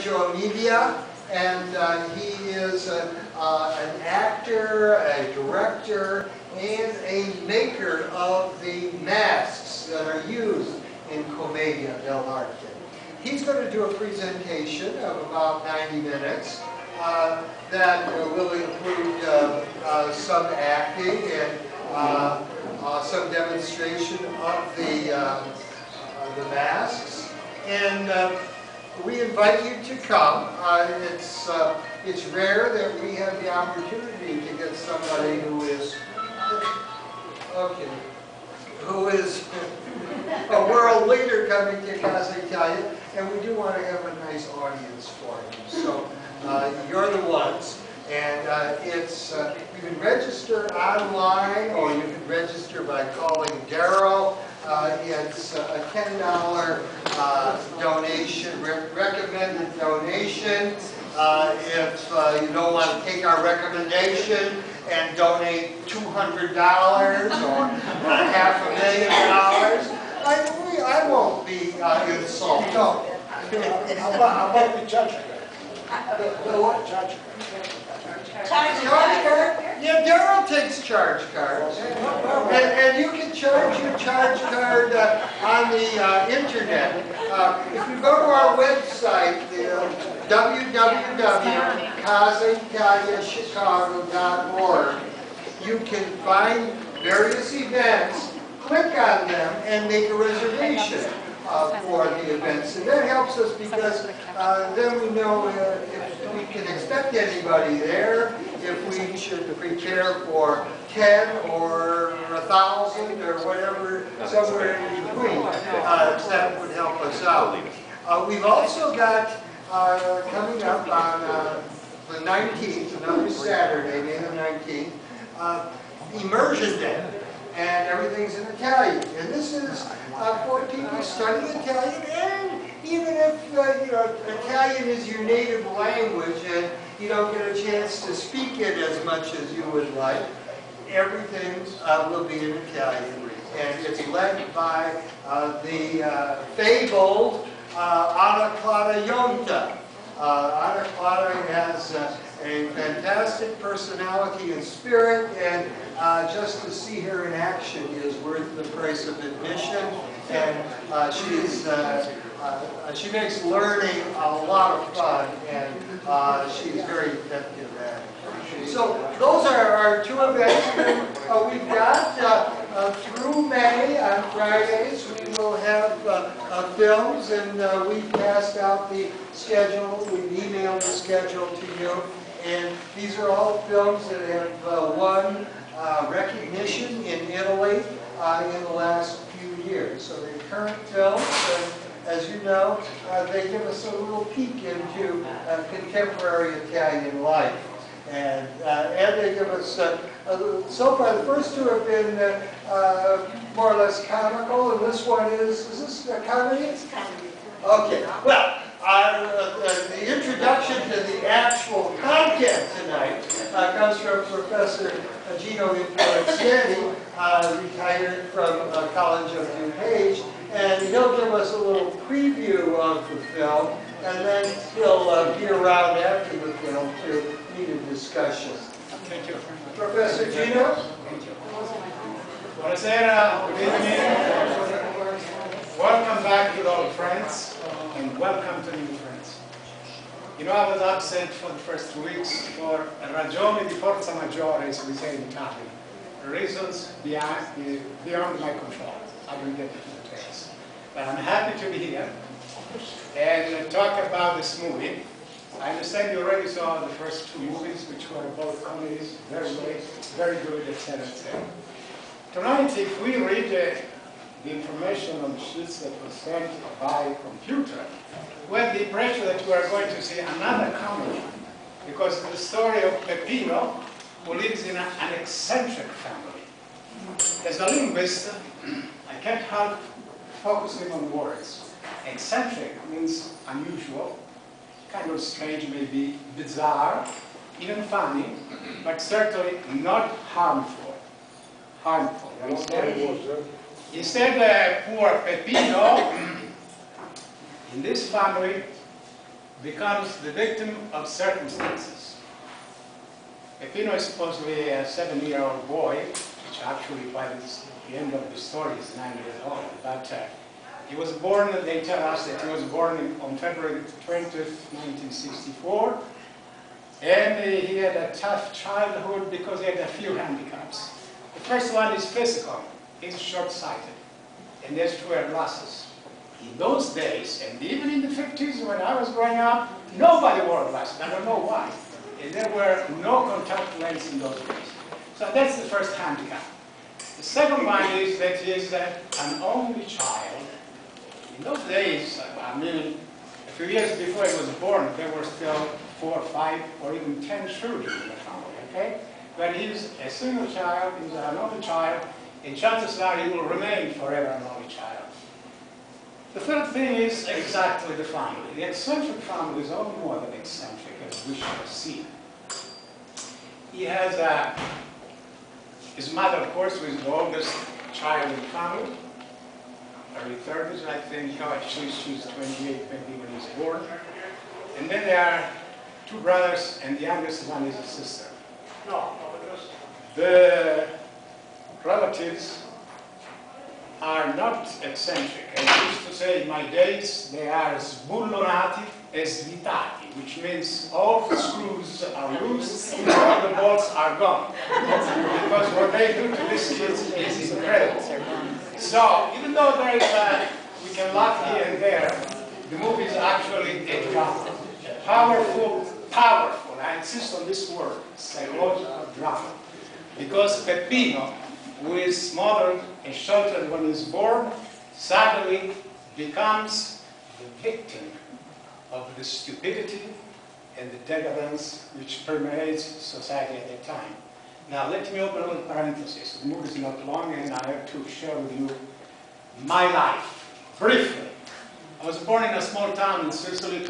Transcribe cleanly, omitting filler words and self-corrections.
Reggio Emilia, and he is an actor, a director, and a maker of the masks that are used in Commedia dell'arte. He's going to do a presentation of about 90 minutes that will include some acting and some demonstration of the masks. And we invite you to come. It's rare that we have the opportunity to get somebody who is a world leader coming to Casa Italia, and we do want to have a nice audience for him. So you're the ones. And you can register online, or you can register by calling Daryl. It's a $10 donation, recommended donation. If you don't want to take our recommendation and donate $200 or $500,000, I won't be insulted. No. How about the judge? The what? Judge. Charge card? Yeah, Daryl takes charge cards. And you can charge your charge card on the internet. If you go to our website, www.casaitaliachicago.org, you can find various events, click on them, and make a reservation for the events. And that helps us because then we know if we can expect anybody there, if we should prepare for 10 or 1,000 or whatever, somewhere in between. That would help us out. We've also got coming up on the 19th, another Saturday, May the 19th, Immersion Day. And everything's in Italian. And this is for people studying Italian, and even if Italian is your native language and you don't get a chance to speak it as much as you would like, everything will be in Italian. And it's led by the fabled Anna Clara Yonta. Anna Clara has a fantastic personality and spirit, and just to see her in action is worth the price of admission. And she makes learning a lot of fun, and she's very effective at it. So those are our two events we've got. Through May, on Fridays, we will have films, and we've passed out the schedule. We've emailed the schedule to you. And these are all films that have won recognition in Italy in the last few years. So they're current films, and as you know, they give us a little peek into contemporary Italian life. And they give us, so far the first two have been more or less comical, and this one is this a comedy? It's comedy. Okay, well, the introduction to the actual content tonight comes from Professor Gino Influenzieri, retired from College of DuPage, and he'll give us a little preview of the film, and then he'll be around after the film to lead a discussion. Thank you. Professor Gino? Buonasera, good evening. Welcome back to old friends, and welcome to new friends. You know, I was absent for the first 2 weeks for ragioni di forza maggiore, as we say in Italian. Reasons beyond my control. I will get into details. But I'm happy to be here and talk about this movie. I understand you already saw the first two movies, which were both comedies, very good, etc., etc. Tonight, if we read the information on the sheets that was sent by computer, we have the impression that we are going to see another comedy, because it's the story of Peppino, who lives in an eccentric family. As a linguist, I can't help focusing on words. Eccentric means unusual, kind of strange, maybe bizarre, even funny, but certainly not harmful. Instead, poor Peppino, in this family, becomes the victim of circumstances. Peppino is supposedly a 7-year-old boy, which actually by the end of the story is 9 years old. But he was born, they tell us that he was born on February 20th, 1964. And he had a tough childhood because he had a few handicaps. The first one is physical. He's short-sighted and he has to wear glasses. In those days, and even in the 50s when I was growing up, nobody wore glasses. I don't know why. And there were no contact lenses in those days. So that's the first handicap. The second one is that he is an only child. In those days, I mean, a few years before he was born, there were still 4, 5, or even 10 children in the family, okay? But he's a single child, he's an only child, and chances are he will remain forever an only child. The third thing is exactly the family. The eccentric family is all more than eccentric, as we shall see. He has his mother, of course, who is the oldest child in the family, early 30s, I think. No, actually, she's 28 when he's born. And then there are 2 brothers, and the youngest one is a sister. The relatives are not eccentric. I used to say in my days, they are sbullonati e svitati, which means all the screws are loose, all the bolts are gone. Because what they do to these kids is incredible. So, even though there is we can laugh here and there, the movie is actually a drama. Powerful, I insist on this word, psychological drama. Because Peppino, who is smothered and sheltered when he's born, suddenly becomes the victim of the stupidity and the decadence which permeates society at that time. Now, let me open a little parenthesis. The movie is not long, and I have to share with you my life, briefly. I was born in a small town in Sicily.